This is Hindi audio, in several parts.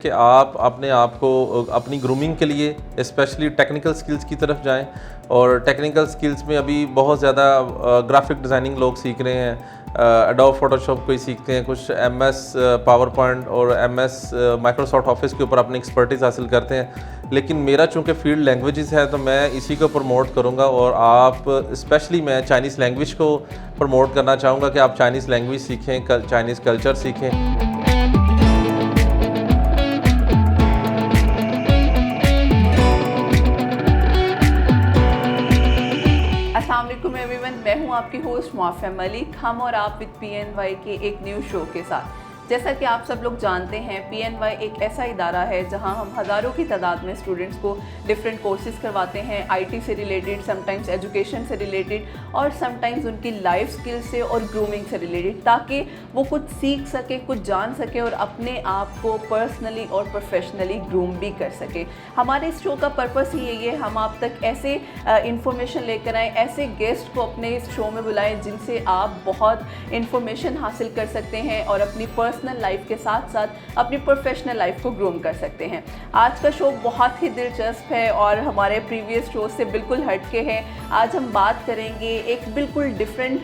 कि आप अपने आप को अपनी ग्रूमिंग के लिए स्पेशली टेक्निकल स्किल्स की तरफ जाएं। और टेक्निकल स्किल्स में अभी बहुत ज़्यादा ग्राफिक डिज़ाइनिंग लोग सीख रहे हैं। एडोब फोटोशॉप कोई सीखते हैं, कुछ MS पावर पॉइंट और MS माइक्रोसॉफ्ट ऑफिस के ऊपर अपनी एक्सपर्टीज़ हासिल करते हैं। लेकिन मेरा चूँकि फील्ड लैंग्वेजेस है तो मैं इसी को प्रमोट करूँगा। और आप स्पेशली मैं चाइनीज़ लैंग्वेज को प्रमोट करना चाहूँगा कि आप चाइनीज़ लैंग्वेज सीखें, चाइनीज़ कल्चर सीखें। अस्सलाम वालेकुम एवरीवन, मैं हूं आपकी होस्ट मुआफ़ा मलिक। हम और आप विद PNY के एक न्यू शो के साथ। जैसा कि आप सब लोग जानते हैं, PNY एक ऐसा इदारा है जहां हम हज़ारों की तादाद में स्टूडेंट्स को डिफरेंट कोर्सेज़ करवाते हैं, IT से रिलेटेड, समटाइम्स एजुकेशन से रिलेटेड और समटाइम्स उनकी लाइफ स्किल से और ग्रूमिंग से रिलेटेड, ताकि वो कुछ सीख सके, कुछ जान सके और अपने आप को पर्सनली और प्रोफेशनली ग्रूम भी कर सके। हमारे इस शो का पर्पस ही यही है, हम आप तक ऐसे इंफॉर्मेशन लेकर आएँ, ऐसे गेस्ट को अपने इस शो में बुलाएं जिनसे आप बहुत इंफॉर्मेशन हासिल कर सकते हैं और अपनी पर्सनल लाइफ के साथ साथ अपनी प्रोफेशनल लाइफ को ग्रूम कर सकते हैं। आज का शो बहुत ही दिलचस्प है और हमारे प्रीवियस शो से बिल्कुल हटके है। आज हम बात करेंगे एक बिल्कुल डिफरेंट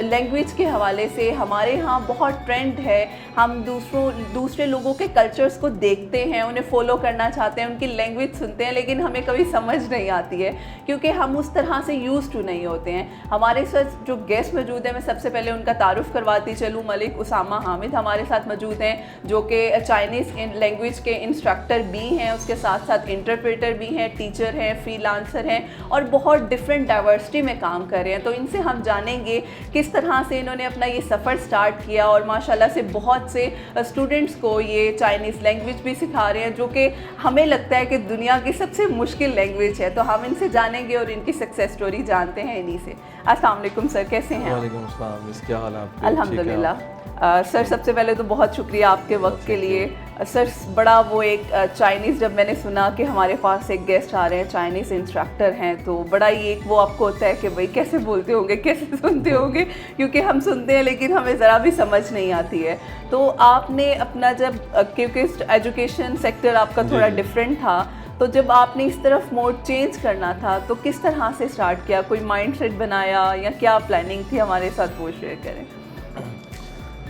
लैंग्वेज के हवाले से। हमारे यहाँ बहुत ट्रेंड है, हम दूसरे लोगों के कल्चर्स को देखते हैं, उन्हें फॉलो करना चाहते हैं, उनकी लैंग्वेज सुनते हैं, लेकिन हमें कभी समझ नहीं आती है क्योंकि हम उस तरह से यूज़ टू नहीं होते हैं। हमारे साथ जो गेस्ट मौजूद है, मैं सबसे पहले उनका तारुफ करवाती चलूँ। मलिक उसामा हामिद हमारे साथ मौजूद हैं, जो कि चाइनीज़ लैंग्वेज के इंस्ट्रक्टर भी हैं, उसके साथ साथ इंटरप्रेटर भी हैं, टीचर हैं, फ्रीलांसर हैं और बहुत डिफरेंट डाइवर्सिटी में काम कर रहे हैं। तो इनसे हम जानेंगे किस तरह से इन्होंने अपना ये सफ़र स्टार्ट किया और माशाल्लाह से बहुत से स्टूडेंट्स को ये चाइनीज़ लैंग्वेज भी सिखा रहे हैं, जो कि हमें लगता है कि दुनिया की सबसे मुश्किल लैंग्वेज है। तो हम इनसे जानेंगे और इनकी सक्सेस स्टोरी जानते हैं इन्हीं से। अस्सलाम वालेकुम सर, कैसे हैं आप? वालेकुम अस्सलाम, क्या हाल है आपके? अल्हम्दुलिल्लाह। सर, सबसे पहले तो बहुत शुक्रिया आपके वक्त के लिए। सर, बड़ा वो एक चाइनीज़, जब मैंने सुना कि हमारे पास एक गेस्ट आ रहे हैं, चाइनीज़ इंस्ट्रक्टर हैं, तो बड़ा ही एक वो आपको होता है कि भाई कैसे बोलते होंगे, कैसे सुनते होंगे, क्योंकि हम सुनते हैं लेकिन हमें ज़रा भी समझ नहीं आती है। तो आपने अपना जब क्योंकि एजुकेशन सेक्टर आपका थोड़ा डिफरेंट था, तो जब आपने इस तरफ मोड चेंज करना था तो किस तरह से स्टार्ट किया? कोई माइंडसेट बनाया या क्या प्लानिंग थी? हमारे साथ वो शेयर करें।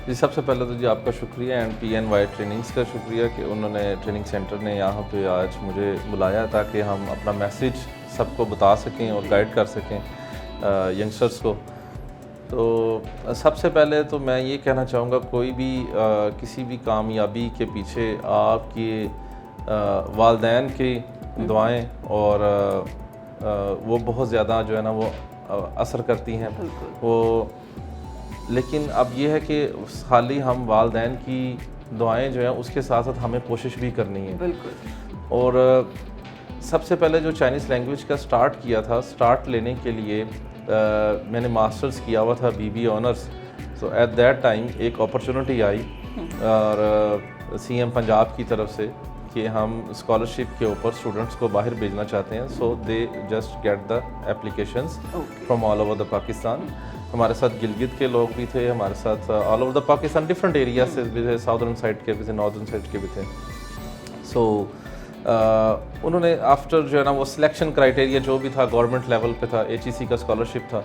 जी, सबसे पहले तो जी आपका शुक्रिया एंड PNY ट्रेनिंग्स का शुक्रिया कि उन्होंने ट्रेनिंग सेंटर ने यहाँ पे आज मुझे बुलाया ताकि हम अपना मैसेज सबको बता सकें और गाइड कर सकें यंगस्टर्स को। तो सबसे पहले तो मैं ये कहना चाहूँगा, कोई भी किसी भी कामयाबी के पीछे आपके वालिदैन की दुआएं और वो बहुत ज़्यादा जो है ना वो असर करती हैं वो। लेकिन अब ये है कि खाली हम वालिदैन की दुआएं जो हैं उसके साथ साथ हमें कोशिश भी करनी है। बिल्कुल। और सबसे पहले जो चाइनीज़ लैंग्वेज का स्टार्ट किया था, स्टार्ट लेने के लिए मैंने मास्टर्स किया हुआ था BBA honours. So at that time एक अपॉर्चुनिटी आई और CM पंजाब की तरफ से कि हम स्कॉलरशिप के ऊपर स्टूडेंट्स को बाहर भेजना चाहते हैं। So they just get the applications from all over the Pakistan. हमारे साथ गिलगित के लोग भी थे, हमारे साथ all over the Pakistan different area से भी थे, साउदर्न साइड के भी थे, नॉर्दर्न साइड के भी थे। सो उन्होंने आफ्टर जो है ना वो सिलेक्शन क्राइटेरिया जो भी था गवर्नमेंट लेवल पे था, HEC का स्कॉलरशिप था।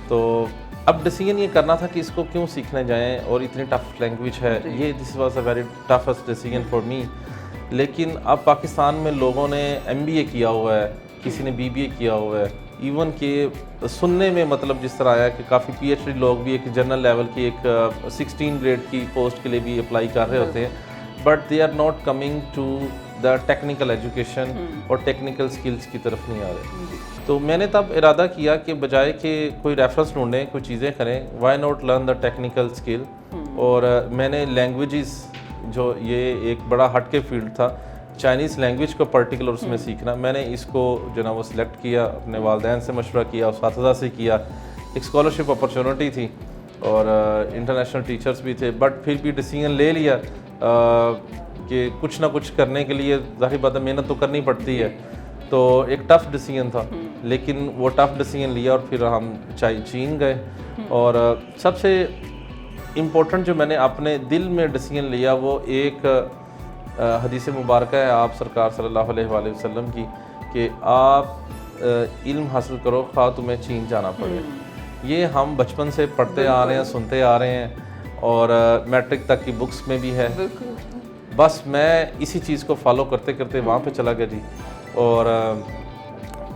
तो अब डिसीजन ये करना था कि इसको क्यों सीखने जाएं और इतनी टफ लैंग्वेज है ये। This was a very toughest decision for me. लेकिन अब पाकिस्तान में लोगों ने MBA किया हुआ है, किसी ने BBA किया हुआ है, इवन कि सुनने में मतलब जिस तरह आया कि काफ़ी PhD लोग भी एक जनरल लेवल की एक 16 ग्रेड की पोस्ट के लिए भी अप्लाई कर रहे होते हैं, but they are not coming to the technical education और टेक्निकल स्किल्स की तरफ नहीं आ रहे। तो मैंने तब इरादा किया कि बजाय कि कोई रेफरेंस ढूंढें, कोई चीज़ें करें, why not learn the technical skill. और मैंने लैंग्वेजेस, जो ये एक बड़ा हटके फील्ड था, चाइनीज़ लैंग्वेज को पर्टिकुलर उसमें सीखना, मैंने इसको जो ना वो सिलेक्ट किया, अपने वालिदैन से मशवरा किया, उस्ताद से किया। एक स्कॉलरशिप अपॉर्चुनिटी थी और इंटरनेशनल टीचर्स भी थे, बट फिर भी डिसीजन ले लिया कि कुछ ना कुछ करने के लिए ज़ाहिर बात है मेहनत तो करनी पड़ती है। तो एक टफ़ डिसीजन था, लेकिन वो टफ़ डिसीजन लिया और फिर हम चीन गए। और सबसे इम्पोर्टेंट जो मैंने अपने दिल में डिसीजन लिया वो एक हदीस मुबारक है आप सरकार सल्लल्लाहु अलैहि वसल्लम की कि आप इल्म हासिल करो खा तुम्हें चीन जाना पड़े। ये हम बचपन से पढ़ते आ रहे हैं, सुनते आ रहे हैं और मैट्रिक तक की बुक्स में भी है। बस मैं इसी चीज़ को फॉलो करते करते वहाँ पे चला गया जी। और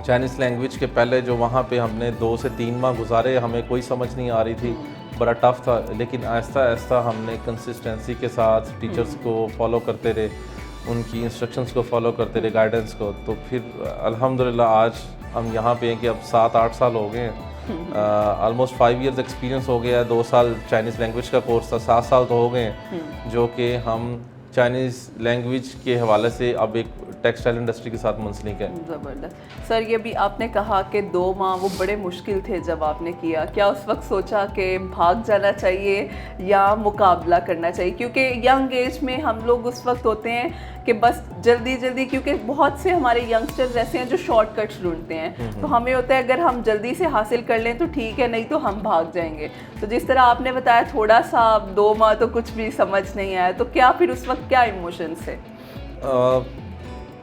चाइनीज़ लैंग्वेज के पहले जो वहाँ पे हमने 2 से 3 माह गुजारे, हमें कोई समझ नहीं आ रही थी, बड़ा टफ था, लेकिन आहिस्ता आहिस्ता हमने कंसिस्टेंसी के साथ टीचर्स को फॉलो करते रहे, उनकी इंस्ट्रक्शंस को फॉलो करते रहे, गाइडेंस को, तो फिर अल्हम्दुलिल्लाह आज हम यहाँ पे हैं कि अब 7-8 साल हो गए हैं, ऑलमोस्ट 5 इयर्स एक्सपीरियंस हो गया है। 2 साल चाइनीज़ लैंग्वेज का कोर्स था, 7 साल तो हो गए हैं जो कि हम चाइनीज़ लैंग्वेज के हवाले से अब एक टेक्सटाइल इंडस्ट्री के साथ मुंसलिक है। ज़बरदस्त। सर ये भी आपने कहा कि 2 माह वो बड़े मुश्किल थे जब आपने किया, क्या उस वक्त सोचा कि भाग जाना चाहिए या मुकाबला करना चाहिए? क्योंकि यंग एज में हम लोग उस वक्त होते हैं कि बस जल्दी जल्दी, क्योंकि बहुत से हमारे यंगस्टर्स ऐसे हैं जो शॉर्टकट्स ढूंढते हैं, तो हमें होता है अगर हम जल्दी से हासिल कर लें तो ठीक है, नहीं तो हम भाग जाएंगे। तो जिस तरह आपने बताया थोड़ा सा 2 माह तो कुछ भी समझ नहीं आया, तो क्या फिर उस वक्त क्या इमोशंस थे?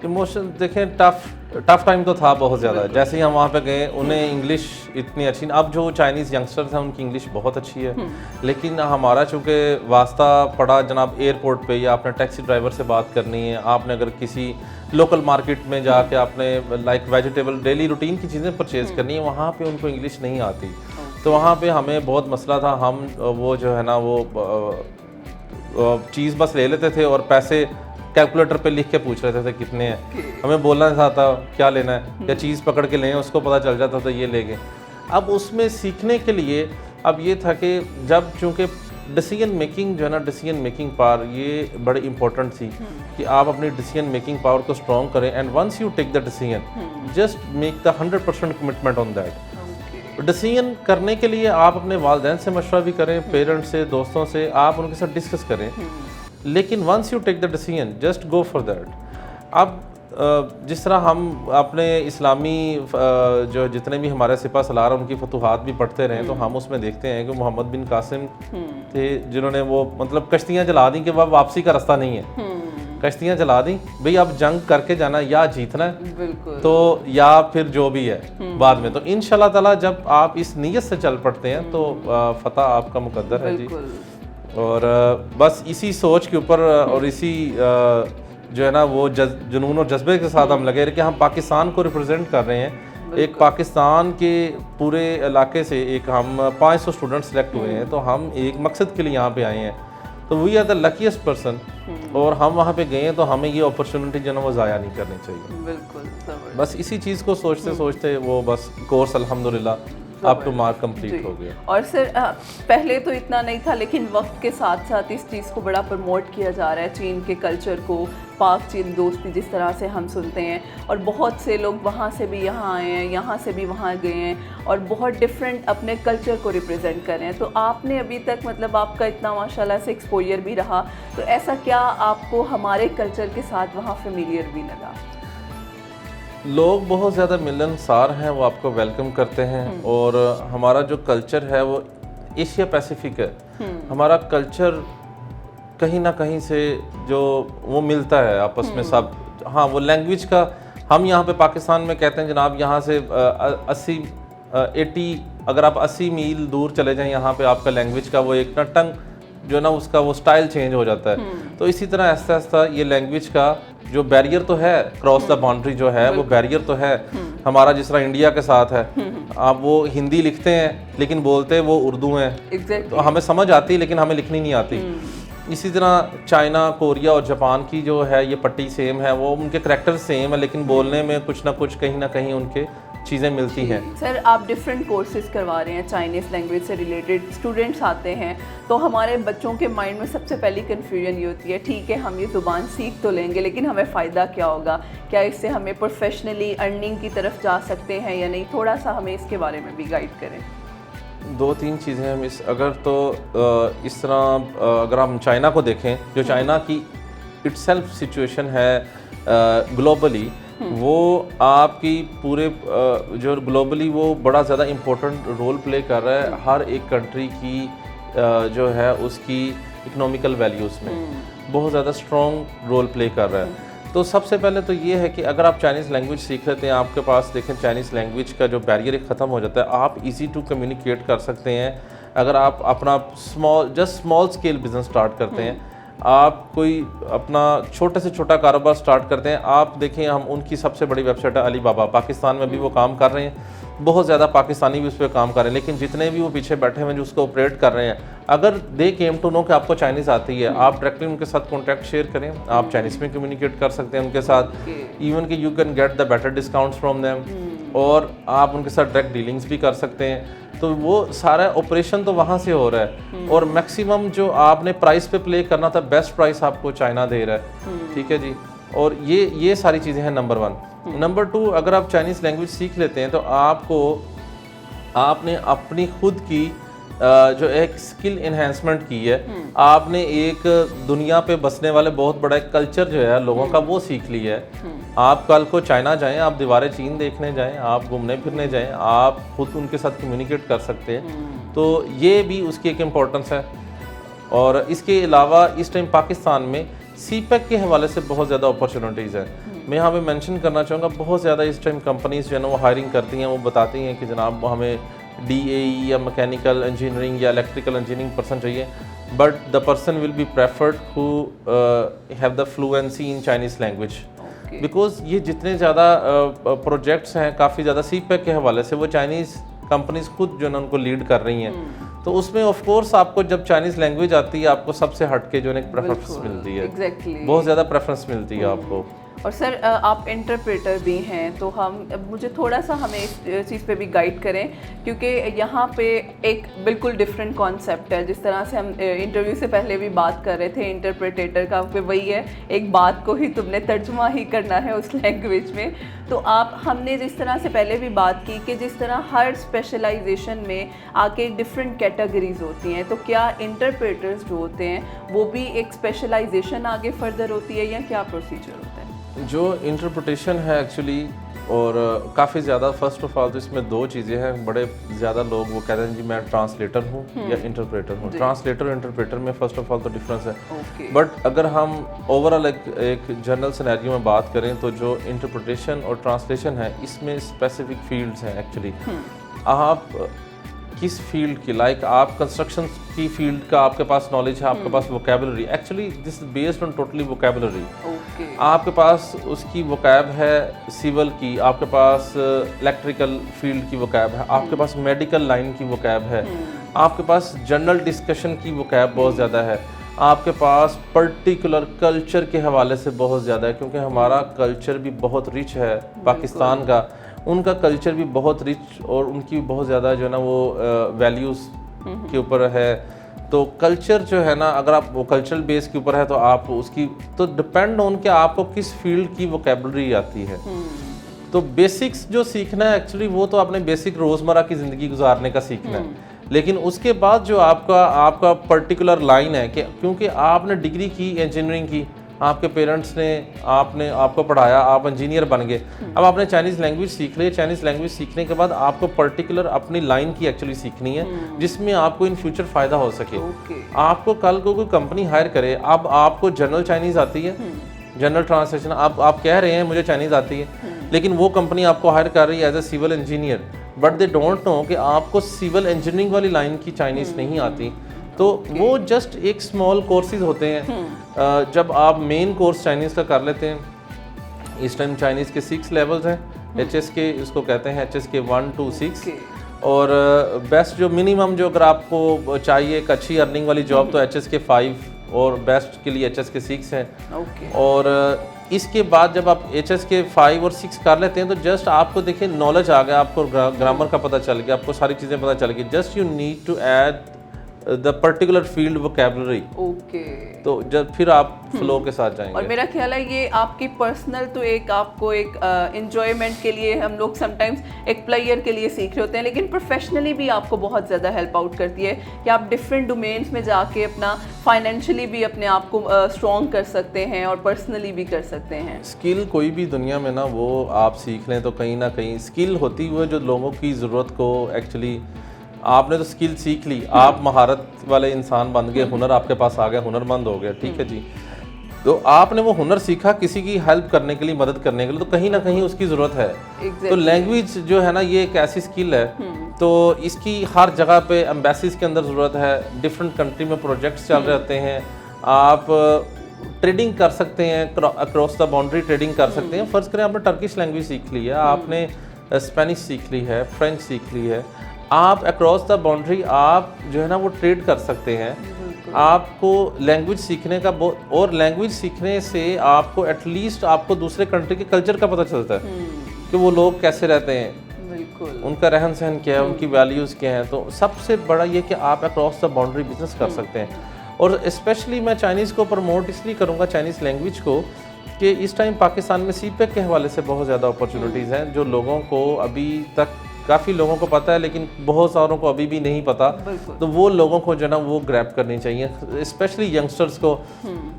इमोशन देखें, टफ टाइम तो था बहुत ज़्यादा। जैसे ही हम वहाँ पे गए, उन्हें इंग्लिश इतनी अच्छी, अब जो चाइनीज़ यंगस्टर्स हैं उनकी इंग्लिश बहुत अच्छी है, लेकिन हमारा चूँकि वास्ता पड़ा जनाब एयरपोर्ट पे, या आपने टैक्सी ड्राइवर से बात करनी है, आपने अगर किसी लोकल मार्केट में जाके आपने लाइक वेजिटेबल डेली रूटीन की चीज़ें परचेज़ करनी है, वहाँ पे उनको इंग्लिश नहीं आती, तो वहाँ पे हमें बहुत मसला था। हम वो जो है ना वो चीज़ बस ले लेते थे और पैसे कैलकुलेटर पे लिख के पूछ रहे थे कितने हैं, हमें बोलना था क्या लेना है, या चीज़ पकड़ के लें, उसको पता चल जाता था ये ले गए। अब उसमें सीखने के लिए अब ये था कि जब चूँकि डिसीजन मेकिंग जो है ना, डिसीजन मेकिंग पावर ये बड़ी इंपॉर्टेंट थी कि आप अपनी डिसीजन मेकिंग पावर को स्ट्रॉन्ग करें, and once you take the decision just make the 100% commitment on that. Decision करने के लिए आप अपने वालिदैन से मशवरा भी करें, पेरेंट्स से, दोस्तों से, आप उनके साथ डिस्कस करें, लेकिन once you take the decision just go for that. अब जिस तरह हम अपने इस्लामी जो जितने भी हमारे सिपा सलार उनकी फतूहात भी पढ़ते रहे, तो हम उसमें देखते हैं कि मोहम्मद बिन कासिम थे जिन्होंने वो मतलब कश्तियाँ जला दी कि वह वापसी का रास्ता नहीं है, कश्तियाँ जला दी भाई, अब जंग करके जाना, या जीतना है तो या फिर जो भी है बाद में, तो इंशाल्लाह ताला जब आप इस नीयत से चल पड़ते हैं तो फतह आपका मुकद्दर है जी। और बस इसी सोच के ऊपर और इसी जो है ना वो जुनून और जज्बे के साथ हम लगे रहे कि हम पाकिस्तान को रिप्रेजेंट कर रहे हैं। एक पाकिस्तान के पूरे इलाके से एक हम 500 स्टूडेंट सेलेक्ट हुए हैं, तो हम एक मकसद के लिए यहाँ पे आए हैं, तो we are the luckiest person, और हम वहाँ पे गए हैं तो हमें ये अपॉर्चुनिटी जो है ना वो ज़ाया नहीं करनी चाहिए। बिल्कुल, बस इसी चीज़ को सोचते सोचते वो बस कोर्स अल्हम्दुलिल्लाह अप टू मार्क कंप्लीट हो गया। और सर पहले तो इतना नहीं था, लेकिन वक्त के साथ साथ इस चीज़ को बड़ा प्रमोट किया जा रहा है, चीन के कल्चर को, पाक चीन दोस्ती जिस तरह से हम सुनते हैं, और बहुत से लोग वहाँ से भी यहाँ आए हैं, यहाँ से भी वहाँ गए हैं, और बहुत डिफरेंट अपने कल्चर को रिप्रेजेंट कर रहे हैं। तो आपने अभी तक मतलब आपका इतना माशाल्लाह से एक्सपोजर भी रहा, तो ऐसा क्या आपको हमारे कल्चर के साथ वहाँ फेमिलियर भी लगा? लोग बहुत ज़्यादा मिलनसार हैं, वो आपको वेलकम करते हैं, और हमारा जो कल्चर है वो एशिया पैसिफिक है। हमारा कल्चर कहीं ना कहीं से जो वो मिलता है आपस में सब। हाँ, वो लैंग्वेज का हम यहाँ पे पाकिस्तान में कहते हैं जनाब, यहाँ से 80 अगर आप 80 मील दूर चले जाएं, यहाँ पे आपका लैंग्वेज का वो एक ना टंग जो है ना उसका वो स्टाइल चेंज हो जाता है। तो इसी तरह आहिस्ता आहिस्ता ये लैंग्वेज का जो बैरियर तो है, क्रॉस द बाउंड्री जो है वो बैरियर तो है हमारा, जिस तरह इंडिया के साथ है। आप वो हिंदी लिखते हैं लेकिन बोलते वो उर्दू हैं, तो हमें समझ आती लेकिन हमें लिखनी नहीं आती। इसी तरह चाइना, कोरिया और जापान की जो है ये पट्टी सेम है, वो उनके करैक्टर सेम है, लेकिन बोलने में कुछ ना कुछ कहीं ना कहीं उनके चीज़ें मिलती हैं। सर आप डिफरेंट कोर्सेज करवा रहे हैं, चाइनीज़ लैंग्वेज से रिलेटेड स्टूडेंट्स आते हैं, तो हमारे बच्चों के माइंड में सबसे पहली कन्फ्यूजन ये होती है, ठीक है हम ये ज़ुबान सीख तो लेंगे लेकिन हमें फ़ायदा क्या होगा, क्या इससे हमें प्रोफेशनली अर्निंग की तरफ जा सकते हैं या नहीं? थोड़ा सा हमें इसके बारे में भी गाइड करें। 2-3 चीज़ें हम अगर तो इस तरह अगर हम चाइना को देखें, जो चाइना की इटसेल्फ सिचुएशन है ग्लोबली, वो आपकी पूरे जो ग्लोबली वो बड़ा ज़्यादा इम्पोर्टेंट रोल प्ले कर रहा है। हर एक कंट्री की जो है उसकी इकोनॉमिकल वैल्यूज़ में बहुत ज़्यादा स्ट्रॉन्ग रोल प्ले कर रहा है। तो सबसे पहले तो ये है कि अगर आप चाइनीज़ लैंग्वेज सीख लेते हैं, आपके पास देखें चाइनीज़ लैंग्वेज का जो बैरियर ख़त्म हो जाता है, आप इजी टू कम्युनिकेट कर सकते हैं। अगर आप अपना स्मॉल स्केल बिजनेस स्टार्ट करते हैं, आप कोई अपना छोटे से छोटा कारोबार स्टार्ट करते हैं, आप देखें हम उनकी सबसे बड़ी वेबसाइट है अलीबाबा, पाकिस्तान में भी वो काम कर रहे हैं, बहुत ज़्यादा पाकिस्तानी भी उस पर काम कर रहे हैं, लेकिन जितने भी वो पीछे बैठे हुए जो उसको ऑपरेट कर रहे हैं, अगर दे केम टू नो कि आपको चाइनीज़ आती है, आप डायरेक्टली उनके साथ कॉन्टैक्ट शेयर करें, आप चाइनीज़ में कम्युनिकेट कर सकते हैं उनके साथ, इवन कि you can get the better discounts from them, और आप उनके साथ डायरेक्ट डीलिंग्स भी कर सकते हैं। तो वो सारा ऑपरेशन तो वहाँ से हो रहा है, और मैक्सिमम जो आपने प्राइस पे प्ले करना था, बेस्ट प्राइस आपको चाइना दे रहा है, ठीक है जी। और ये सारी चीज़ें हैं नंबर 1। नंबर 2, अगर आप चाइनीज़ लैंग्वेज सीख लेते हैं तो आपने अपनी खुद की जो एक स्किल इन्हेंसमेंट की है, आपने एक दुनिया पे बसने वाले बहुत बड़ा एक कल्चर जो है लोगों का वो सीख लिया है। आप कल को चाइना जाएं, आप दीवारें चीन देखने जाएं, आप घूमने फिरने जाएं, आप खुद उनके साथ कम्युनिकेट कर सकते हैं, तो ये भी उसकी एक इम्पोर्टेंस है। और इसके अलावा इस टाइम पाकिस्तान में सीपेक के हवाले से बहुत ज़्यादा अपॉर्चुनिटीज़ हैं। मैं यहाँ पे मेंशन करना चाहूँगा, बहुत ज़्यादा इस टाइम कंपनीज जो है ना वो हायरिंग करती हैं, वो बताती हैं कि जनाब हमें DAE या मैकेनिकल इंजीनियरिंग या इलेक्ट्रिकल इंजीनियरिंग पर्सन चाहिए, but the person will be preferred who have the fluency in Chinese language, because ये जितने ज़्यादा प्रोजेक्ट्स हैं काफ़ी ज़्यादा सीपेक के हवाले से वो चाइनीज़ कंपनीज खुद जो है ना उनको लीड कर रही हैं, तो उसमें ऑफ कोर्स आपको जब चाइनीज़ लैंग्वेज आती है आपको सबसे हटके जो है एक प्रेफरेंस मिलती है, बहुत ज़्यादा प्रेफरेंस मिलती है आपको। और सर आप इंटरप्रेटर भी हैं, तो मुझे थोड़ा सा हमें इस चीज़ पे भी गाइड करें, क्योंकि यहाँ पे एक बिल्कुल डिफरेंट कॉन्सेप्ट है। जिस तरह से हम इंटरव्यू से पहले भी बात कर रहे थे इंटरप्रेटेटर का, पे वही है, एक बात को ही तुमने तर्जुमा ही करना है उस लैंग्वेज में। तो हमने जिस तरह से पहले भी बात की कि जिस तरह हर स्पेशलाइजेशन में आके डिफरेंट कैटेगरीज होती हैं, तो क्या इंटरप्रेटर्स जो होते हैं वो भी एक स्पेशलाइजेशन आगे फर्दर होती है, या क्या प्रोसीजर होता है? जो इंटरप्रिटेशन है एक्चुअली, और काफ़ी ज़्यादा, फर्स्ट ऑफ ऑल तो इसमें 2 चीज़ें हैं। बड़े ज़्यादा लोग वो कहते हैं जी मैं ट्रांसलेटर हूँ या इंटरप्रेटर हूँ। ट्रांसलेटर और इंटरप्रेटर में फर्स्ट ऑफ ऑल तो डिफरेंस है, बट अगर हम ओवरऑल एक जनरल सिनेरियो में बात करें तो जो इंटरप्रिटेशन और ट्रांसलेशन है इसमें स्पेसिफिक फील्ड्स हैं एक्चुअली। आप किस फील्ड की, लाइक आप कंस्ट्रक्शन की फील्ड का आपके पास नॉलेज है, आपके पास vocabulary, actually this based on totally vocabulary. आपके पास उसकी वोकैब है सिविल की, आपके पास इलेक्ट्रिकल फील्ड की वोकैब है, आपके पास मेडिकल लाइन की वोकैब है, आपके पास जनरल डिस्कशन की वोकैब बहुत ज़्यादा है, आपके पास पर्टिकुलर कल्चर के हवाले से बहुत ज़्यादा है, क्योंकि हमारा कल्चर भी बहुत रिच है पाकिस्तान का, उनका कल्चर भी बहुत रिच और उनकी बहुत ज़्यादा जो है ना वो वैल्यूज़ के ऊपर है। तो कल्चर जो है ना, अगर आप वो कल्चरल बेस के ऊपर है तो आप उसकी तो डिपेंड ऑन कि आपको किस फील्ड की वोकेबलरी आती है। तो बेसिक्स जो सीखना है एक्चुअली वो तो आपने बेसिक रोज़मर्रा की ज़िंदगी गुजारने का सीखना है, लेकिन उसके बाद जो आपका पर्टिकुलर लाइन है कि क्योंकि आपने डिग्री की इंजीनियरिंग की, आपके पेरेंट्स ने आपको पढ़ाया, आप इंजीनियर बन गए, अब आपने चाइनीज़ लैंग्वेज सीख ली। चाइनीज़ लैंग्वेज सीखने के बाद आपको पर्टिकुलर अपनी लाइन की एक्चुअली सीखनी है जिसमें आपको इन फ्यूचर फ़ायदा हो सके। आपको कल को कोई कंपनी हायर करे, अब आपको जनरल चाइनीज़ आती है, जनरल ट्रांसलेशन आप कह रहे हैं मुझे चाइनीज़ आती है, लेकिन वो कंपनी आपको हायर कर रही है as a civil engineer, but they don't know कि आपको सिविल इंजीनियरिंग वाली लाइन की चाइनीज़ नहीं आती। तो वो जस्ट एक स्मॉल कोर्सेज होते हैं। जब आप मेन कोर्स चाइनीज़ का कर लेते हैं, इस टाइम चाइनीज़ के 6 लेवल्स हैं, HS के इसको कहते हैं, HS के 1 to 6, और बेस्ट जो मिनिमम जो अगर आपको चाहिए एक अच्छी अर्निंग वाली जॉब तो HS के 5, और बेस्ट के लिए HS के 6 हैं। और इसके बाद जब आप HS के 5 और 6 कर लेते हैं तो जस्ट आपको देखिए नॉलेज आ गया, आपको ग्रामर का पता चल गया, आपको सारी चीज़ें पता चल गई, just you need to add the particular field vocabulary. तो जब फिर आप फ्लो के साथ जाएंगे। और मेरा ख्याल है ये आपकी पर्सनल तो आपको एक एंजॉयमेंट के लिए हम लोग समटाइम्स एक प्लेयर के लिए सीख रहे होते हैं, लेकिन प्रोफेशनली भी आपको बहुत ज़्यादा हेल्प आउट करती है कि आप डिफरेंट डोमेन्स में जाके अपना फाइनेंशियली भी अपने आप को स्ट्रॉन्ग कर सकते हैं और पर्सनली भी कर सकते हैं। स्किल कोई भी दुनिया में ना वो आप सीख लें तो कहीं ना कहीं स्किल होती है जो लोगों की ज़रूरत को एक्चुअली आपने तो स्किल सीख ली, आप महारत वाले इंसान बन गए, हुनर आपके पास आ गया, हुनरमंद हो गया, ठीक है जी। तो आपने वो हुनर सीखा किसी की हेल्प करने के लिए, मदद करने के लिए, तो कहीं ना कहीं उसकी ज़रूरत है। तो लैंग्वेज जो है ना, ये एक ऐसी स्किल है, तो इसकी हर जगह पे एम्बेसीज के अंदर ज़रूरत है। डिफरेंट कंट्री में प्रोजेक्ट्स चल रहे होते हैं, आप ट्रेडिंग कर सकते हैं, अक्रॉस द बाउंड्री ट्रेडिंग कर सकते हैं। फ़र्ज़ करें आपने टर्किश लैंग्वेज सीख ली है, आपने स्पेनिश सीख ली है, फ्रेंच सीख ली है, आप अक्रॉस द बाउंड्री आप जो है ना वो ट्रेड कर सकते हैं। आपको लैंग्वेज सीखने का और लैंग्वेज सीखने से आपको एटलीस्ट आपको दूसरे कंट्री के कल्चर का पता चलता है कि वो लोग कैसे रहते हैं, बिल्कुल, उनका रहन सहन क्या है, उनकी वैल्यूज़ क्या हैं। तो सबसे बड़ा ये कि आप अक्रॉस द बाउंड्री बिजनेस कर सकते हैं। और स्पेशली मैं चाइनीज़ को प्रमोट इसलिए करूँगा, चाइनीज़ लैंग्वेज को, कि इस टाइम पाकिस्तान में सीपेक के हवाले से बहुत ज़्यादा अपॉर्चुनिटीज़ हैं जो लोगों को अभी तक, काफ़ी लोगों को पता है लेकिन बहुत सारों को अभी भी नहीं पता। तो वो लोगों को जो है ना वो ग्रैब करनी चाहिए, स्पेशली यंगस्टर्स को।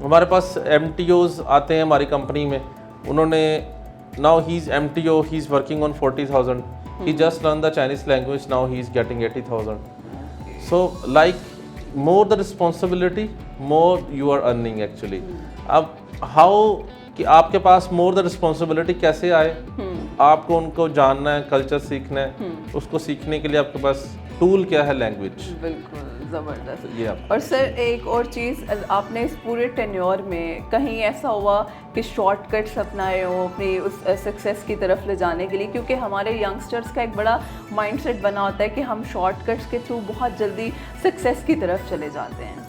हमारे पास MTOs आते हैं हमारी कंपनी में, उन्होंने now he is MTO, he is working on 40,000, he just learn the Chinese language, now he is getting 80,000। So like more the responsibility more you are earning actually. अब हाउ कि आपके पास मोर द रिस्पॉन्सिबिलिटी कैसे आए, आपको उनको जानना है, कल्चर सीखना है, उसको सीखने के लिए आपके पास टूल क्या है, लैंग्वेज। बिल्कुल ज़बरदस्त। ये और सर एक और चीज़, आपने इस पूरे टेन्योर में कहीं ऐसा हुआ कि शॉर्टकट्स अपनाए हो अपनी उस सक्सेस की तरफ ले जाने के लिए? क्योंकि हमारे यंगस्टर्स का एक बड़ा माइंडसेट बना होता है कि हम शॉर्टकट्स के थ्रू बहुत जल्दी सक्सेस की तरफ चले जाते हैं।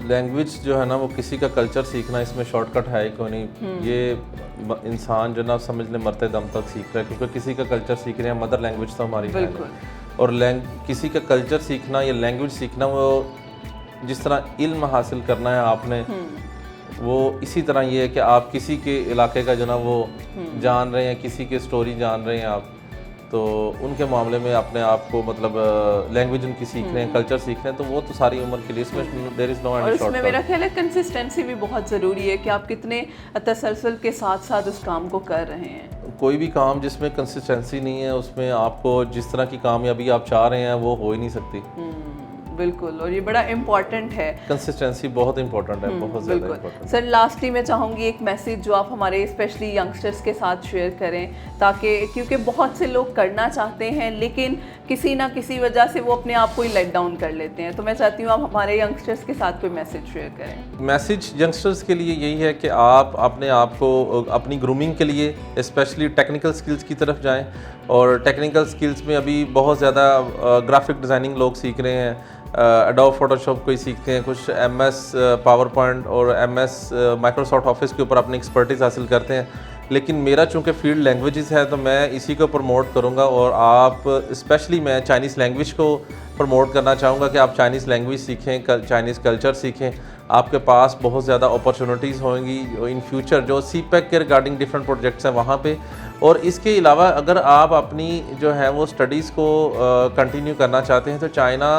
लैंग्वेज जो है ना वो किसी का कल्चर सीखना, इसमें शॉर्टकट है ही कोई नहीं। ये इंसान जो ना समझ ले मरते दम तक सीख रहा है, क्योंकि किसी का कल्चर सीख रहे हैं, मदर लैंग्वेज तो हमारी है। और किसी का कल्चर सीखना या लैंग्वेज सीखना, वो जिस तरह इल्म हासिल करना है आपने, वो इसी तरह ये है कि आप किसी के इलाके का जो ना वो जान रहे हैं, किसी के स्टोरी जान रहे हैं आप, तो उनके मामले में अपने आप को मतलब लैंग्वेज उनकी सीख रहे हैं, कल्चर सीख रहे हैं, तो वो तो सारी उम्र के लिए, इसमें there is no any shortcut. और इसमें मेरा ख्याल है कंसिस्टेंसी भी बहुत ज़रूरी है कि आप कितने तसलसल के साथ साथ उस काम को कर रहे हैं। कोई भी काम जिसमें कंसिस्टेंसी नहीं है, उसमें आपको जिस तरह की कामयाबी आप चाह रहे हैं वो हो ही नहीं सकती। बिल्कुल, और ये बड़ा इम्पॉर्टेंट है, कंसिस्टेंसी बहुत इम्पोर्टेंट है, बहुत ज़्यादा इम्पोर्टेंट। सर लास्टली मैं चाहूँगी एक मैसेज जो आप हमारे स्पेशली यंगस्टर्स के साथ शेयर करें, ताकि क्योंकि बहुत से लोग करना चाहते हैं लेकिन किसी ना किसी वजह से वो अपने आप को ही लेट डाउन कर लेते हैं। तो मैं चाहती हूँ आप हमारे यंगस्टर्स के साथ कोई मैसेज शेयर करें। मैसेज यंगस्टर्स के लिए यही है कि आप अपने आप को अपनी ग्रूमिंग के लिए स्पेशली टेक्निकल स्किल्स की तरफ जाएं। और टेक्निकल स्किल्स में अभी बहुत ज़्यादा ग्राफिक डिज़ाइनिंग लोग सीख रहे हैं, एडोब फोटोशॉप कोई सीखते हैं, कुछ MS पावर पॉइंट और MS माइक्रोसॉफ्ट ऑफिस के ऊपर अपनी एक्सपर्टीज़ हासिल करते हैं। लेकिन मेरा चूँकि फील्ड लैंग्वेजेस है तो मैं इसी को प्रमोट करूँगा, और आप स्पेशली मैं चाइनीज़ लैंग्वेज को प्रमोट करना चाहूँगा कि आप चाइनीज़ लैंग्वेज सीखें, चाइनीज़ कल्चर सीखें। आपके पास बहुत ज़्यादा अपॉर्चुनिटीज़ होंगी इन फ्यूचर, जो CPEC के रिगार्डिंग डिफरेंट प्रोजेक्ट्स हैं वहाँ पे। और इसके अलावा अगर आप अपनी जो है वो स्टडीज़ को कंटिन्यू करना चाहते हैं तो चाइना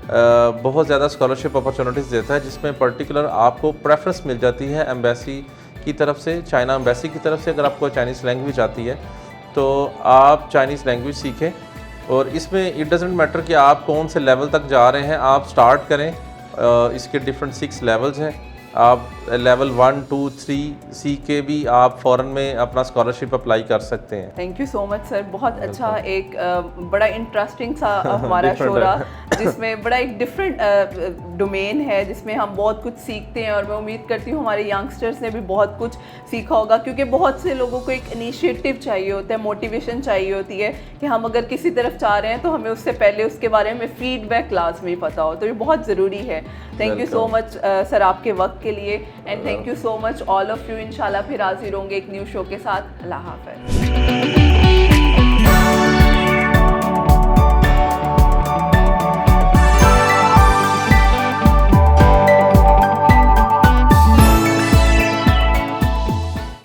बहुत ज़्यादा स्कॉलरशिप अपॉर्चुनिटीज़ देता है, जिसमें पर्टिकुलर आपको प्रेफरेंस मिल जाती है एम्बेसी की तरफ से, चाइना एम्बेसी की तरफ से। अगर आपको चाइनीज़ लैंग्वेज आती है तो आप चाइनीज़ लैंग्वेज सीखें, और इसमें इट डजेंट मैटर कि आप कौन से लेवल तक जा रहे हैं, आप स्टार्ट करें। इसके डिफरेंट 6 लेवल्स हैं, आप लेवल 1, 2, 3 सी के भी आप फ़ौरन में अपना स्कॉलरशिप अप्लाई कर सकते हैं। Thank you so much sir, बहुत अच्छा एक बड़ा इंटरेस्टिंग सा हमारा शो रहा, जिसमें बड़ा एक डिफरेंट डोमेन है जिसमें हम बहुत कुछ सीखते हैं। और मैं उम्मीद करती हूँ हमारे यंगस्टर्स ने भी बहुत कुछ सीखा होगा, क्योंकि बहुत से लोगों को एक इनिशिएटिव चाहिए होता है, मोटिवेशन चाहिए होती है कि हम अगर किसी तरफ चाह रहे हैं तो हमें उससे पहले उसके बारे में फीडबैक क्लास में ही पता हो, तो ये बहुत ज़रूरी है। Thank you so much sir आपके वक्त के लिए, and thank you so much all of you. इंशाल्लाह फिर हाजिर होंगे एक न्यू शो के साथ। अल्लाह हाफ़िज़।